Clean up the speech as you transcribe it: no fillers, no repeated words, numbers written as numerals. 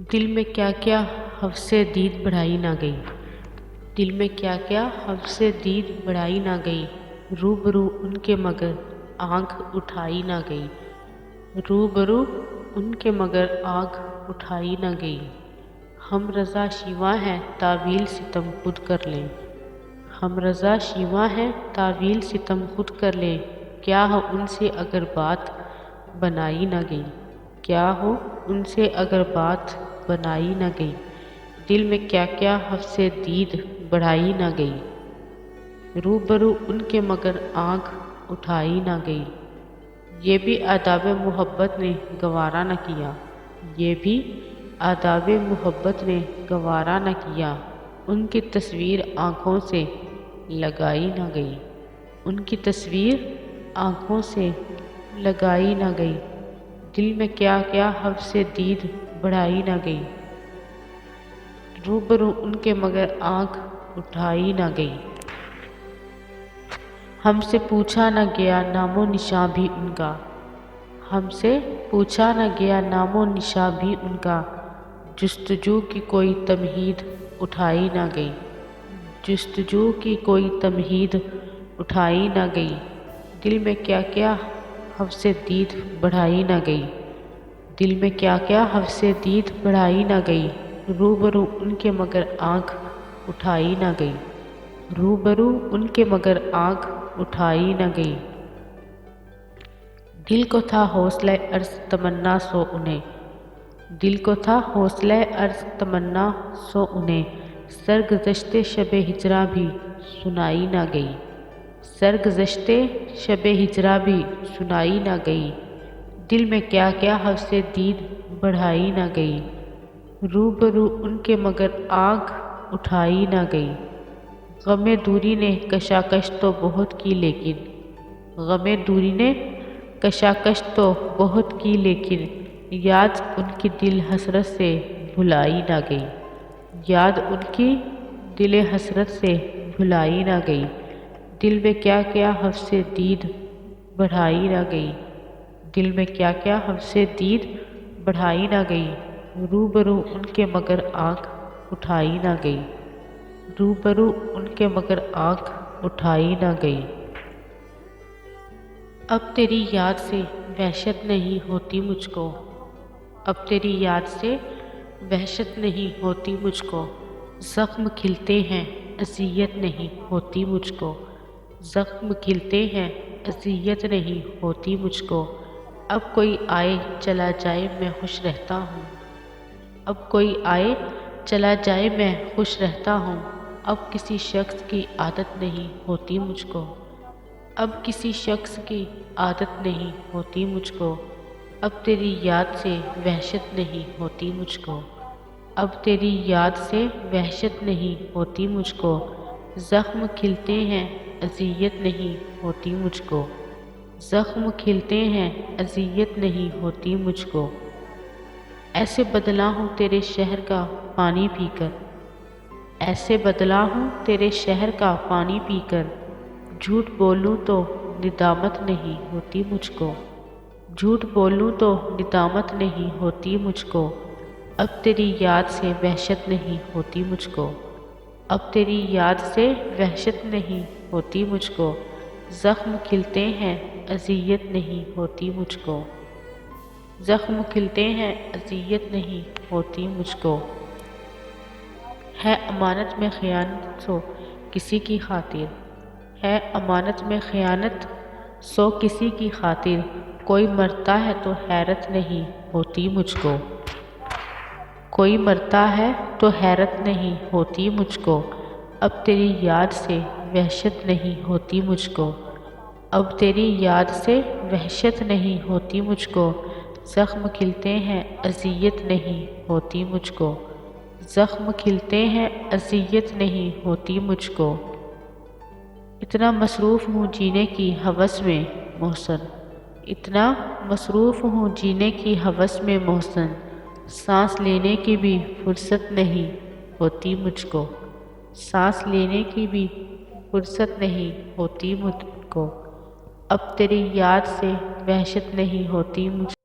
دل میں کیا کیا حوثِ دید بڑھائی نہ گئی، دل میں کیا کیا حوثِ دید بڑھائی نہ گئی، روبرو ان کے مگر آنکھ اٹھائی نہ گئی، روبرو ان کے مگر آنکھ اٹھائی نہ گئی۔ ہم رضا شیواں ہیں تاویل ستم خود کر لیں، ہم رضا شیواں ہیں تاویل ستم خود کر لیں، کیا ہو ان سے اگر بات بنائی نہ گئی، کیا ہو ان سے اگر بات بنائی نہ گئی، دل میں کیا کیا حوثِ دید بڑھائی نہ گئی، روبرو ان کے مگر آنکھ اٹھائی نہ گئی۔ یہ بھی آدابِ محبت نے گوارا نہ کیا، یہ بھی آدابِ محبت نے گوارا نہ کیا، ان کی تصویر آنکھوں سے لگائی نہ گئی، ان کی تصویر آنکھوں سے لگائی نہ گئی، دل میں کیا کیا حوثِ دید بڑھائی نہ گئی، روبرو ان کے مگر آنکھ اٹھائی نہ گئی۔ ہم سے پوچھا نہ گیا نام و نشاں بھی ان کا، ہم سے پوچھا نہ گیا نام و نشاں بھی ان کا، جستجو کی کوئی تمہید اٹھائی نہ گئی، جستجو کی کوئی تمہید اٹھائی نہ گئی، دل میں کیا کیا حوثِ دید بڑھائی نہ گئی، دل میں کیا کیا حوثِ دید بڑھائی نہ گئی، روبرو ان کے مگر آنکھ اٹھائی نہ گئی، روبرو ان کے مگر آنکھ اٹھائی نہ گئی۔ دل کو تھا حوصلۂ عرض تمنا سو انہیں، دل کو تھا حوصلۂ عرض تمنا سو انہیں، سرگزشتِ شبِ ہجراں بھی سنائی نہ گئی، سرگزشتِ شبِ ہجراں بھی سنائی نہ گئی، دل میں کیا کیا حوثِ دید بڑھائی نہ گئی، روبرو ان کے مگر آنکھ اٹھائی نہ گئی۔ غمِ دوری نے کشاکش تو بہت کی لیکن، غمِ دوری نے کشاکش تو بہت کی لیکن، یاد ان کی دل حسرت سے بھلائی نہ گئی، یاد ان کی دل حسرت سے بھلائی نہ گئی، دل میں کیا کیا حوثِ دید بڑھائی نہ گئی، دل میں کیا کیا حوثِ دید بڑھائی نہ گئی، روبرو ان کے مگر آنکھ اٹھائی نہ گئی، روبرو ان کے مگر آنکھ اٹھائی نہ گئی۔ اب تیری یاد سے وحشت نہیں ہوتی مجھ کو، اب تیری یاد سے وحشت نہیں ہوتی مجھ کو، زخم کھلتے ہیں اذیت نہیں ہوتی مجھ کو، زخم کھلتے ہیں اذیت نہیں ہوتی مجھ کو، اب کوئی آئے چلا جائے میں خوش رہتا ہوں، اب کوئی آئے چلا جائے میں خوش رہتا ہوں، اب کسی شخص کی عادت نہیں ہوتی مجھ کو، اب کسی شخص کی عادت نہیں ہوتی مجھ کو، اب تیری یاد سے وحشت نہیں ہوتی مجھ کو، اب تیری یاد سے وحشت نہیں ہوتی مجھ کو، زخم کھلتے ہیں اذیت نہیں ہوتی مجھ کو، زخم کھلتے ہیں اذیت نہیں ہوتی مجھ کو، ایسے بدلا ہوں تیرے شہر کا پانی پی کر، ایسے بدلا ہوں تیرے شہر کا پانی پی کر، جھوٹ بولوں تو ندامت نہیں ہوتی مجھ کو، جھوٹ بولوں تو ندامت نہیں ہوتی مجھ کو، اب تیری یاد سے وحشت نہیں ہوتی مجھ کو، اب تیری یاد سے وحشت نہیں ہوتی مجھ کو، زخم کھلتے ہیں اذیت نہیں ہوتی مجھ کو، زخم کھلتے ہیں اذیت نہیں ہوتی مجھ کو، ہے امانت میں خیانت سو کسی کی خاطر، ہے امانت میں خیانت سو کسی کی خاطر، کوئی مرتا ہے تو حیرت نہیں ہوتی مجھ کو، کوئی مرتا ہے تو حیرت نہیں ہوتی مجھ کو، اب تیری یاد سے وحشت نہیں ہوتی مجھ کو، اب تیری یاد سے وحشت نہیں ہوتی مجھ کو، زخم کھلتے ہیں اذیت نہیں ہوتی مجھ کو، زخم کھلتے ہیں اذیت نہیں ہوتی مجھ کو، اتنا مصروف ہوں جینے کی ہوس میں محسن، اتنا مصروف ہوں جینے کی ہوس میں محسن، سانس لینے کی بھی فرصت نہیں ہوتی مجھ کو، سانس لینے کی بھی فرصت نہیں ہوتی مجھ کو، اب تیری یاد سے وحشت نہیں ہوتی مجھ